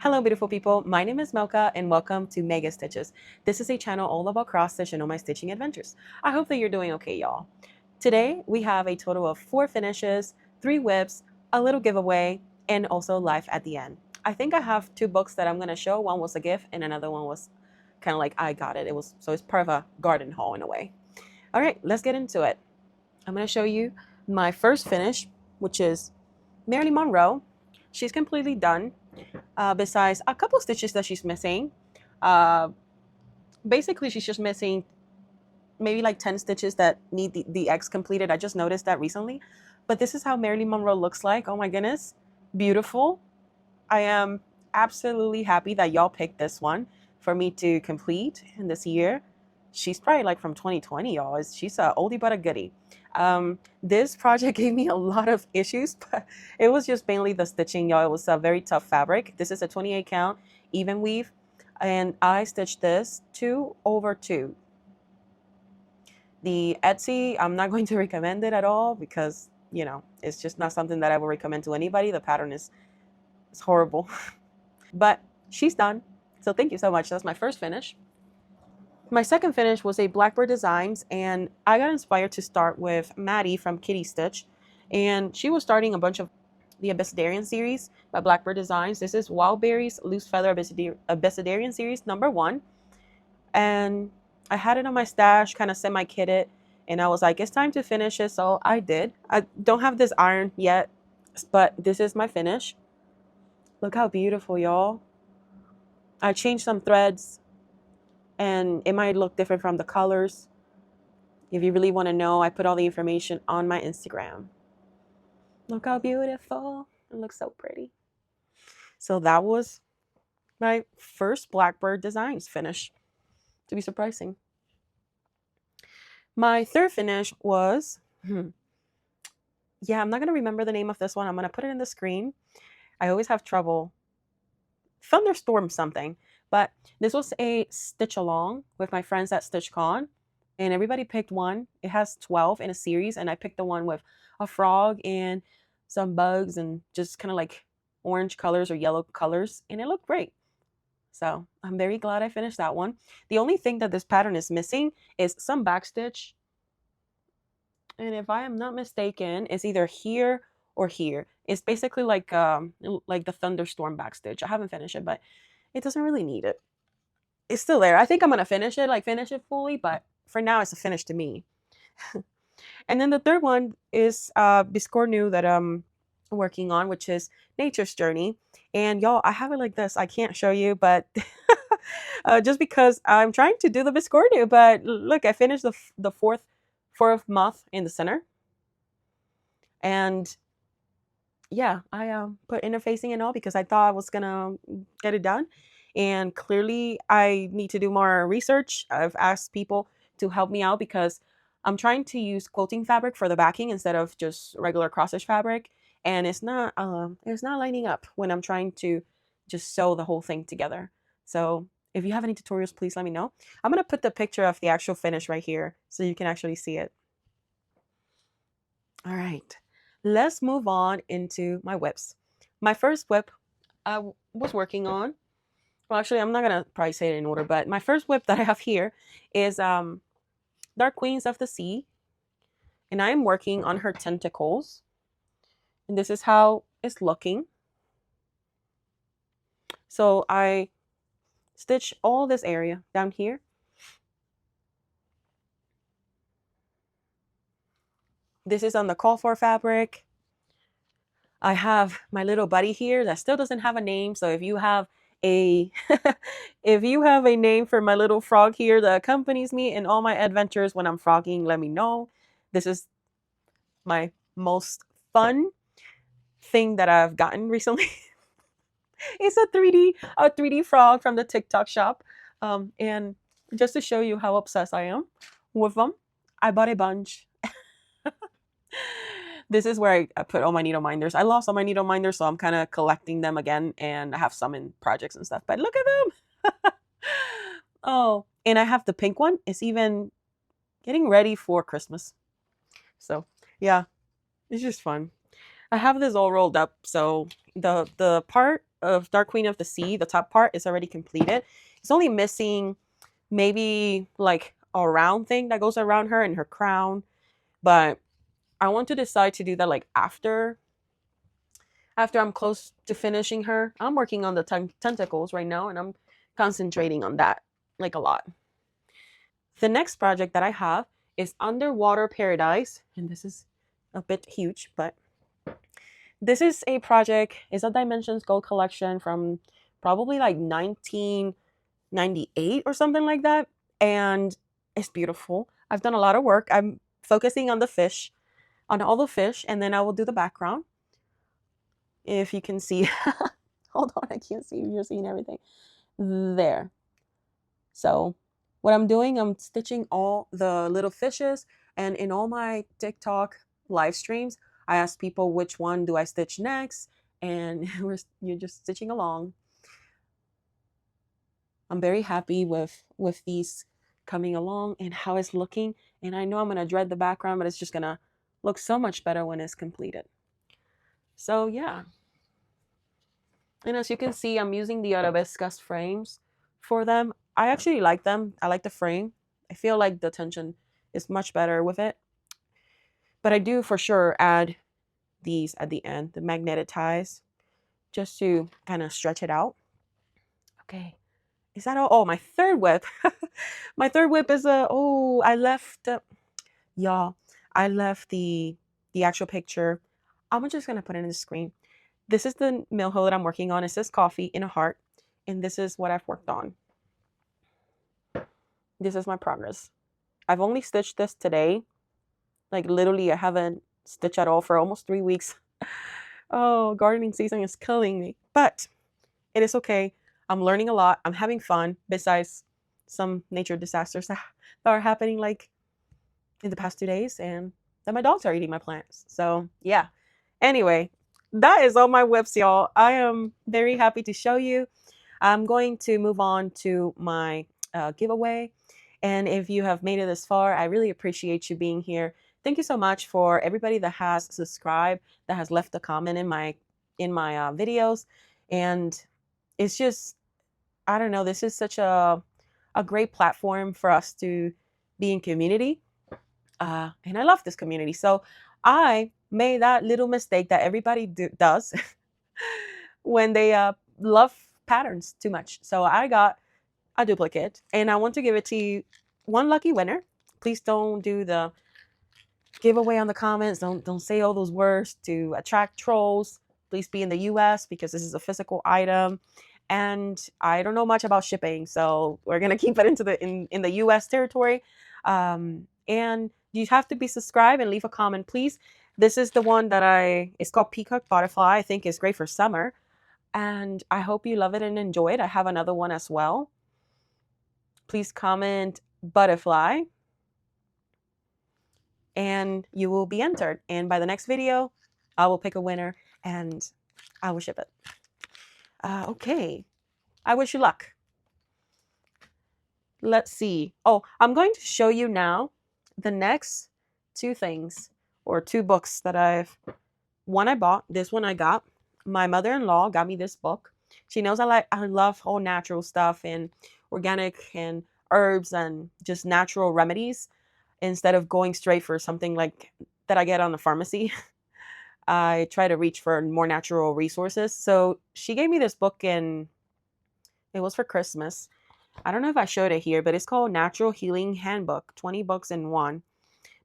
Hello beautiful people, my name is Melka and welcome to Mega Stitches. This is a channel all about cross stitch and all my stitching adventures. I hope that you're doing okay, y'all. Today we have a total of 4 finishes, 3 whips, a little giveaway, and also live at the end. I think I have 2 books that I'm going to show. One was a gift and another one was kind of like I got it. So it's part of a garden haul in a way. All right, let's get into it. I'm going to show you my first finish, which is Marilyn Monroe. She's completely done. Besides a couple stitches that she's missing. Basically, she's just missing maybe like 10 stitches that need the X completed. I just noticed that recently. But this is how Marilyn Monroe looks like. Oh my goodness. Beautiful. I am absolutely happy that y'all picked this one for me to complete in this year. She's probably like from 2020, y'all. She's a oldie but a goodie. This project gave me a lot of issues, but it was just mainly the stitching, y'all. It was a very tough fabric. This is a 28 count even weave, and I stitched this 2/2. The Etsy, I'm not going to recommend it at all because, you know, it's just not something that I would recommend to anybody. The pattern is horrible, but she's done. So thank you so much. That's my first finish. My second finish was a Blackbird Designs, and I got inspired to start with Maddie from Kitty Stitch, and she was starting a bunch of the Abecedarian series by Blackbird Designs. This is Wildberries Loose Feather Abecedarian series #1, and I had it on my stash, kind of semi-kitted, and I was like, it's time to finish it, so I did. I don't have this iron yet, but this is my finish. Look how beautiful, y'all. I changed some threads, and it might look different from the colors. If you really want to know, I put all the information on my Instagram. Look how beautiful. It looks so pretty. So that was my first Blackbird Designs finish, to be surprising. My third finish was, yeah, I'm not going to remember the name of this one. I'm going to put it in the screen. I always have trouble. Thunderstorm something. But this was a stitch along with my friends at StitchCon, and everybody picked one. It has 12 in a series, and I picked the one with a frog and some bugs and just kind of like orange colors or yellow colors, and it looked great. So I'm very glad I finished that one. The only thing that this pattern is missing is some backstitch, and if I am not mistaken, it's either here or here. It's basically like the thunderstorm backstitch. I haven't finished it, but it doesn't really need it. It's still there. I think I'm going to finish it fully, but for now it's a finish to me. And then the third one is Biscornu that I'm working on, which is Nature's Journey. And y'all, I have it like this. I can't show you, but just because I'm trying to do the Biscornu, but look, I finished the fourth moth in the center. And yeah, I put interfacing and all because I thought I was gonna get it done, and clearly I need to do more research. I've asked people to help me out because I'm trying to use quilting fabric for the backing instead of just regular cross stitch fabric, and it's not lining up when I'm trying to just sew the whole thing together. So if you have any tutorials, please let me know. I'm gonna put the picture of the actual finish right here so you can actually see it. All right. Let's move on into my whips. My first whip I was working on, well, actually, I'm not going to probably say it in order, but my first whip that I have here is Dark Queens of the Sea, and I am working on her tentacles, and this is how it's looking. So I stitch all this area down here. This is on the call for fabric. I have my little buddy here that still doesn't have a name. So if you have a if you have a name for my little frog here that accompanies me in all my adventures when I'm frogging, let me know. This is my most fun thing that I've gotten recently. It's a 3D frog from the TikTok shop. And just to show you how obsessed I am with them, I bought a bunch. This is where I put all my needle minders. I lost all my needle minders, so I'm kind of collecting them again, and I have some in projects and stuff. But look at them. Oh, and I have the pink one. It's even getting ready for Christmas. So yeah, it's just fun. I have this all rolled up, so the part of Dark Queen of the Sea, the top part is already completed. It's only missing maybe like a round thing that goes around her and her crown, but I want to decide to do that like after I'm close to finishing her. I'm working on the tentacles right now, and I'm concentrating on that like a lot. The next project that I have is Underwater Paradise, and this is a bit huge, but this is a project. It's a Dimensions Gold collection from probably like 1998 or something like that, and it's beautiful. I've done a lot of work. I'm focusing on the fish, on all the fish, and then I will do the background. If you can see, hold on, I can't see. You're seeing everything there. So what I'm doing, I'm stitching all the little fishes, and in all my TikTok live streams, I ask people which one do I stitch next, and you're just stitching along. I'm very happy with these coming along and how it's looking, and I know I'm gonna dread the background, but it's just gonna look so much better when it's completed. So yeah. And as you can see, I'm using the Arabescas frames for them. I actually like them. I like the frame. I feel like the tension is much better with it. But I do for sure add these at the end, the magnetic ties, just to kind of stretch it out. Okay. Is that all? Oh, my third WIP. My third WIP is I left, y'all, I left the actual picture. I'm just going to put it in the screen. This is the mill hoe that I'm working on. It says coffee in a heart. And this is what I've worked on. This is my progress. I've only stitched this today. Like literally, I haven't stitched at all for almost 3 weeks. Oh, gardening season is killing me. But it is okay. I'm learning a lot. I'm having fun, besides some nature disasters that are happening like in the past 2 days, and that my dogs are eating my plants. So yeah. Anyway, that is all my WIPs, y'all. I am very happy to show you. I'm going to move on to my giveaway. And if you have made it this far, I really appreciate you being here. Thank you so much for everybody that has subscribed, that has left a comment in my videos. And it's just, I don't know, this is such a great platform for us to be in community. And I love this community. So I made that little mistake that everybody does when they love patterns too much. So I got a duplicate, and I want to give it to you, one lucky winner. Please don't do the giveaway on the comments. Don't say all those words to attract trolls. Please be in the US, because this is a physical item, and I don't know much about shipping, so we're gonna keep it into in the US territory. And you have to be subscribed and leave a comment, please. This is the one that it's called Peacock Butterfly. I think it's great for summer, and I hope you love it and enjoy it. I have another one as well. Please comment butterfly, and you will be entered. And by the next video, I will pick a winner and I will ship it. Okay. I wish you luck. Let's see. Oh, I'm going to show you now the next two things, or two books that one I bought, this one I got. My mother-in-law got me this book. She knows I love all natural stuff and organic and herbs and just natural remedies, instead of going straight for something like that I get on the pharmacy. I try to reach for more natural resources. So she gave me this book, and it was for Christmas. I don't know if I showed it here, but it's called Natural Healing Handbook, 20 Books in One,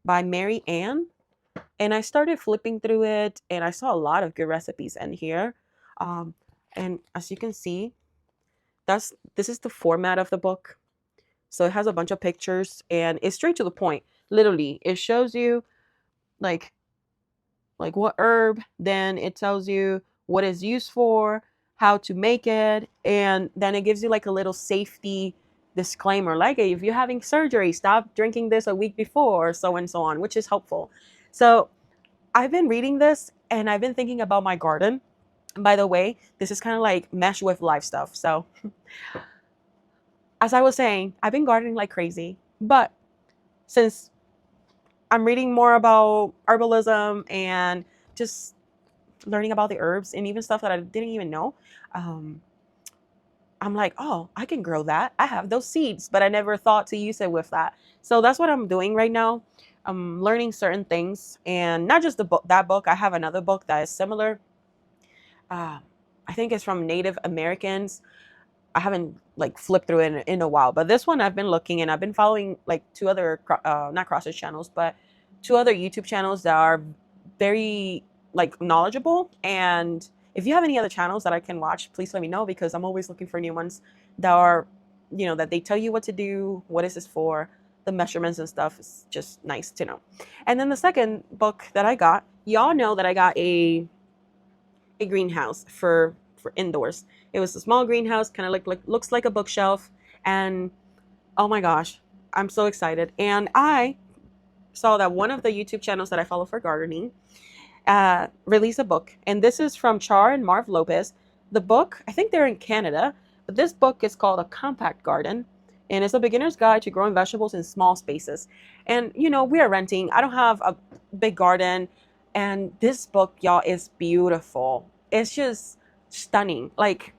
by Mary Ann. And I started flipping through it, and I saw a lot of good recipes in here. And as you can see, this is the format of the book. So it has a bunch of pictures, and it's straight to the point. Literally, it shows you like what herb, then it tells you what it's used for, how to make it, and then it gives you like a little safety disclaimer, like, hey, if you're having surgery, stop drinking this a week before, so and so on, which is helpful. So I've been reading this, and I've been thinking about my garden. And by the way, this is kind of like mesh with life stuff. So as I was saying, I've been gardening like crazy, but since I'm reading more about herbalism and just learning about the herbs and even stuff that I didn't even know. I'm like, oh, I can grow that. I have those seeds, but I never thought to use it with that. So that's what I'm doing right now. I'm learning certain things, and not just the book. That book, I have another book that is similar. I think it's from Native Americans. I haven't like flipped through it in a while, but this one I've been looking, and I've been following like two other not cross stitch channels, but two other YouTube channels that are very like knowledgeable. And if you have any other channels that I can watch, please let me know, because I'm always looking for new ones that are, you know, that they tell you what to do, what is this for, the measurements and stuff. Is just nice to know. And then the second book that I got, y'all know that I got a greenhouse for indoors. It was a small greenhouse, kind of like looks like a bookshelf, and oh my gosh, I'm so excited. And I saw that one of the YouTube channels that I follow for gardening released a book, and this is from Char and Marv Lopez. The book, I think they're in Canada, but this book is called A Compact Garden, and it's a beginner's guide to growing vegetables in small spaces. And you know, we are renting. I don't have a big garden, and this book, y'all, is beautiful. It's just stunning, like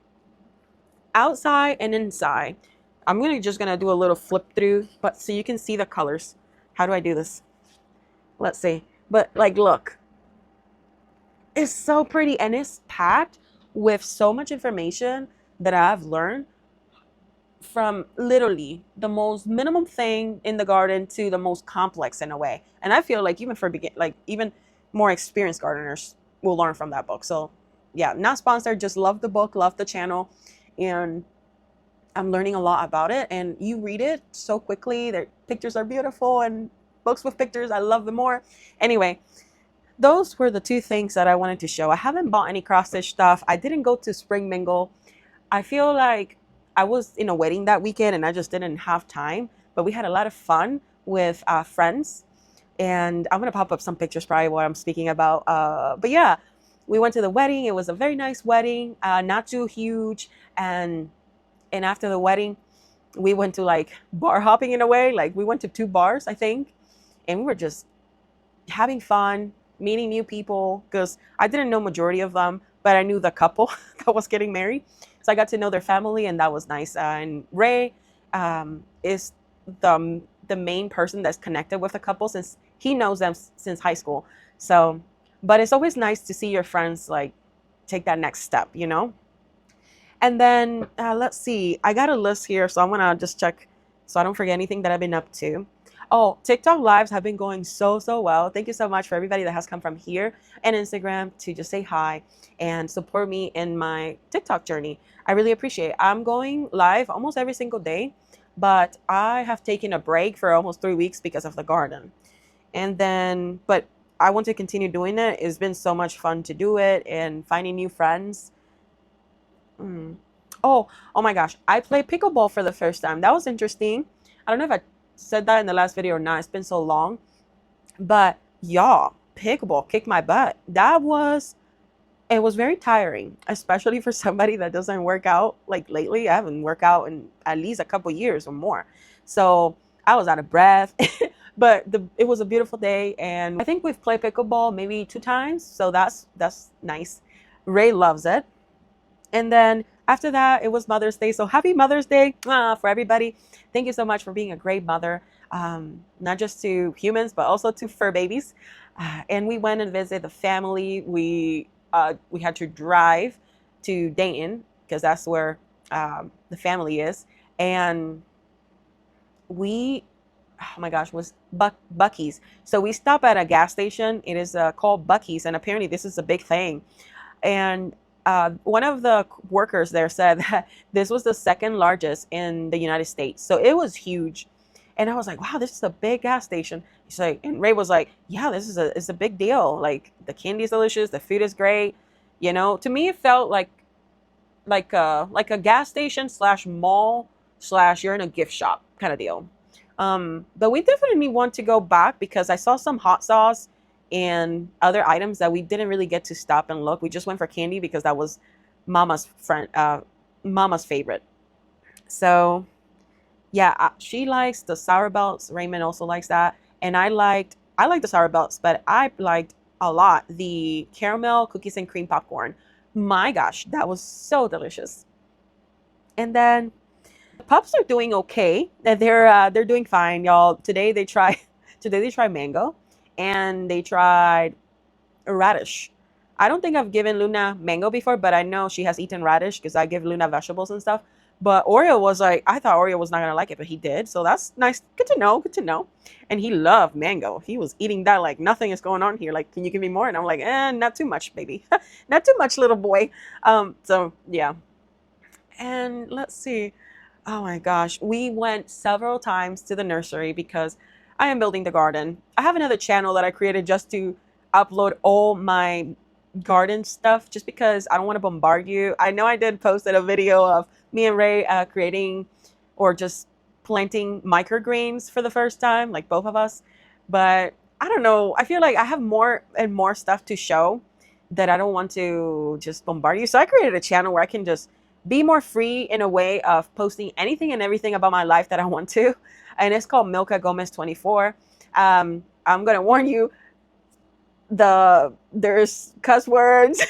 outside and inside. I'm just gonna do a little flip through, but so you can see the colors. How do I do this? Let's see. But like, look, it's so pretty, and it's packed with so much information that I've learned, from literally the most minimum thing in the garden to the most complex in a way. And I feel like even for even more experienced gardeners will learn from that book. So yeah, not sponsored, just love the book, love the channel, and I'm learning a lot about it. And you read it so quickly. Their pictures are beautiful, and books with pictures, I love them more. Anyway, those were the two things that I wanted to show. I haven't bought any cross stitch stuff. I didn't go to Spring Mingle. I feel like I was in a wedding that weekend and I just didn't have time, but we had a lot of fun with friends, and I'm gonna pop up some pictures, probably what I'm speaking about. But yeah, we went to the wedding. It was a very nice wedding, not too huge, and after the wedding, we went to like bar hopping in a way. Like we went to 2 bars, I think, and we were just having fun, meeting new people, because I didn't know majority of them, but I knew the couple that was getting married. So I got to know their family, and that was nice. And Ray is the main person that's connected with the couple, since he knows them since high school. So, but it's always nice to see your friends like take that next step, you know? And then let's see, I got a list here, so I'm gonna just check so I don't forget anything that I've been up to. Oh, TikTok lives have been going so well. Thank you so much for everybody that has come from here and Instagram to just say hi and support me in my TikTok journey. I really appreciate it. I'm going live almost every single day, but I have taken a break for almost 3 weeks because of the garden. And then, but I want to continue doing it. It's been so much fun to do it and finding new friends. Oh my gosh, I played pickleball for the first time. That was interesting. I don't know if I said that in the last video or not. It's been so long, but y'all, pickleball kicked my butt. It was very tiring, especially for somebody that doesn't work out. Like lately, I haven't worked out in at least a couple years or more, so I was out of breath. But it was a beautiful day, and I think we've played pickleball maybe 2 times, so that's nice. Ray loves it. And then after that, it was Mother's Day. So happy Mother's Day for everybody. Thank you so much for being a great mother, not just to humans, but also to fur babies. And we went and visited the family. We had to drive to Dayton, because that's where the family is. And we, oh my gosh, was Buc-ee's. So we stopped at a gas station. It is called Buc-ee's, and apparently this is a big thing. And one of the workers there said that this was the 2nd largest in the United States. So it was huge. And I was like, wow, this is a big gas station. He's like, and Ray was like, yeah, it's a big deal. Like the candy is delicious. The food is great. You know, to me, it felt like a gas station / mall / you're in a gift shop kind of deal. But we definitely want to go back, because I saw some hot sauce and other items that we didn't really get to stop and look. We just went for candy because that was Mama's favorite. So yeah, she likes the sour belts. Raymond also likes that, and I liked the sour belts, but I liked a lot the caramel cookies and cream popcorn. My gosh, that was so delicious. And then pups are doing okay. They're doing fine, y'all. Today they tried mango, and they tried radish. I don't think I've given Luna mango before, but I know she has eaten radish because I give Luna vegetables and stuff. But Oreo was like, I thought Oreo was not gonna like it, but he did. So that's nice. Good to know. Good to know. And he loved mango. He was eating that like nothing is going on here. Like, can you give me more? And I'm like, not too much, baby. Not too much, little boy. So yeah. And let's see. Oh my gosh, we went several times to the nursery because I am building the garden. I have another channel that I created just to upload all my garden stuff, just because I don't want to bombard you. I know I did posted a video of me and Ray creating or just planting microgreens for the first time, like both of us. But I don't know. I feel like I have more and more stuff to show that I don't want to just bombard you. So I created a channel where I can just be more free in a way of posting anything and everything about my life that I want to. And it's called Milka Gomez 24. I'm gonna warn you, there's cuss words,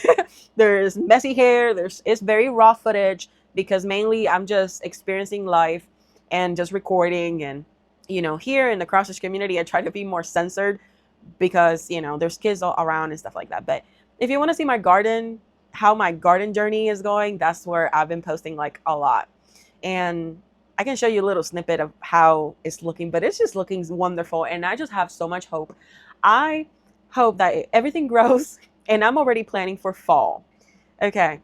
there's messy hair, it's very raw footage because mainly I'm just experiencing life and just recording. And here in the cross stitch community I try to be more censored because there's kids all around and stuff like that. But if you want to see my garden, how my garden journey is going, that's where I've been posting like a lot. And I can show you a little snippet of how it's looking, but it's just looking wonderful. And I just have so much hope. I hope that everything grows, and I'm already planning for fall. Okay.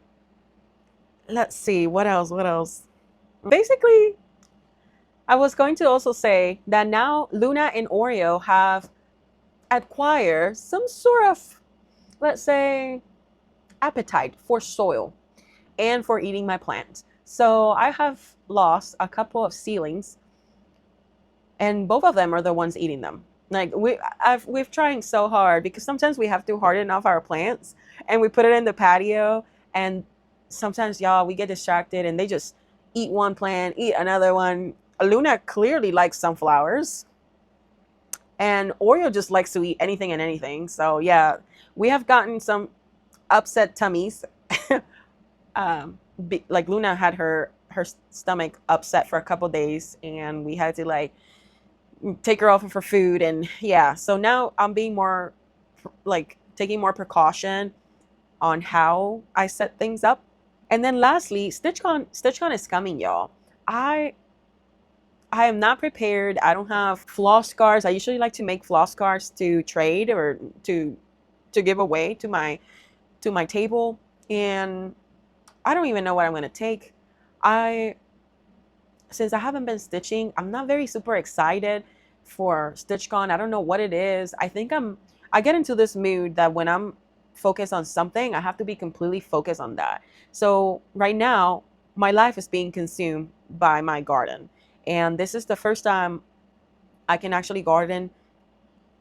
Let's see. What else? Basically, I was going to also say that now Luna and Oreo have acquired some sort of, let's say, appetite for soil and for eating my plants. So I have lost a couple of seedlings, and both of them are the ones eating them. Like we've trying so hard because sometimes we have to harden off our plants and we put it in the patio, and sometimes y'all we get distracted and they just eat one plant, eat another one. Luna clearly likes sunflowers, and Oreo just likes to eat anything and anything. So yeah, we have gotten some upset tummies. Like Luna had her stomach upset for a couple days, and we had to like take her off for food. And yeah, so now I'm being more like taking more precaution on how I set things up. And then lastly, StitchCon is coming, y'all. I am not prepared. I don't have floss cards. I usually like to make floss cards to trade or to give away to my table, and I don't even know what I'm going to take. Since I haven't been stitching, I'm not very super excited for StitchCon. I don't know what it is. I think I get into this mood that when I'm focused on something, I have to be completely focused on that. So right now, my life is being consumed by my garden, and this is the first time I can actually garden,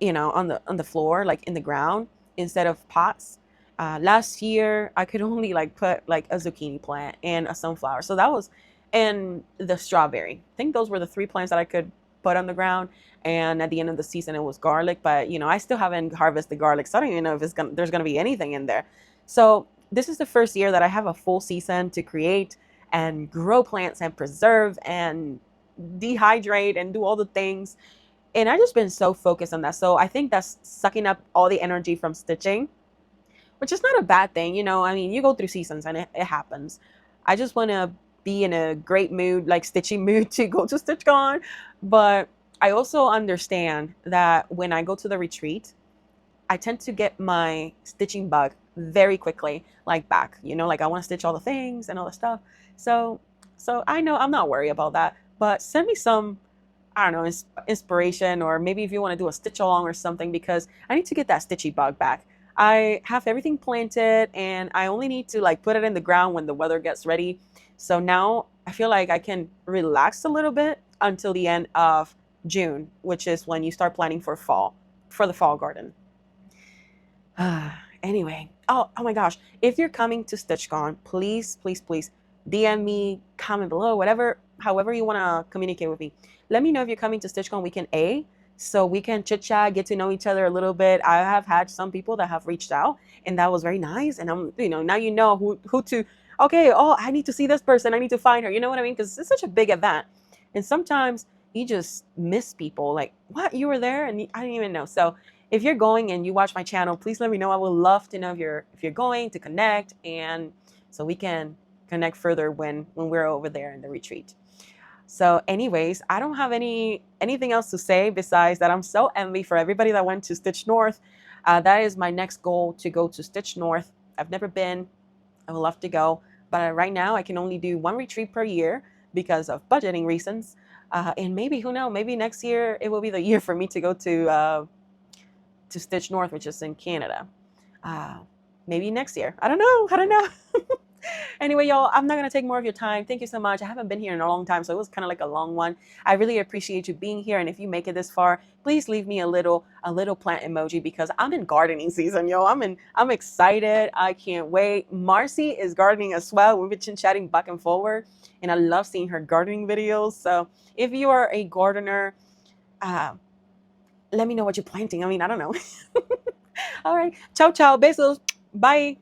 on the floor, like in the ground instead of pots. Last year I could only like put like a zucchini plant and a sunflower. So that was, and the strawberry. I think those were the 3 plants that I could put on the ground. And at the end of the season, it was garlic. But I still haven't harvested garlic, so I don't even know if there's gonna be anything in there. So this is the first year that I have a full season to create and grow plants and preserve and dehydrate and do all the things. And I've just been so focused on that. So I think that's sucking up all the energy from stitching, which is not a bad thing. I mean, you go through seasons and it happens. I just want to be in a great mood, like stitching mood, to go to StitchCon. But I also understand that when I go to the retreat, I tend to get my stitching bug very quickly, like back, like I want to stitch all the things and all the stuff. So I know I'm not worried about that, but send me some, I don't know, inspiration, or maybe if you want to do a stitch along or something, because I need to get that stitchy bug back. I have everything planted and I only need to like put it in the ground when the weather gets ready. So now I feel like I can relax a little bit until the end of June, which is when you start planning for the fall garden. Anyway, oh my gosh, if you're coming to StitchCon, please DM me, comment below, however you want to communicate with me. Let me know if you're coming to StitchCon. We can so we can chit chat, get to know each other a little bit. I have had some people that have reached out, and that was very nice. And I'm, now you know who to. Okay, oh, I need to see this person. I need to find her. You know what I mean? Because it's such a big event, and sometimes you just miss people. Like, what, you were there, and I didn't even know. So if you're going and you watch my channel, please let me know. I would love to know if you're going to connect, and so we can connect further when we're over there in the retreat. So anyways, I don't have anything else to say besides that I'm so envy for everybody that went to Stitch North. That is my next goal, to go to Stitch North. I've never been. I would love to go, but right now I can only do one retreat per year because of budgeting reasons. And maybe, who knows, maybe next year it will be the year for me to go to Stitch North, which is in Canada. Maybe next year. I don't know. Anyway, y'all, I'm not going to take more of your time. Thank you so much. I haven't been here in a long time, so it was kind of like a long one. I really appreciate you being here. And if you make it this far, please leave me a little plant emoji, because I'm in gardening season, yo. I'm excited. I can't wait. Marcy is gardening as well. We've been chatting back and forward, and I love seeing her gardening videos. So if you are a gardener, let me know what you're planting. I mean, I don't know. All right. Ciao, ciao. Besos. Bye.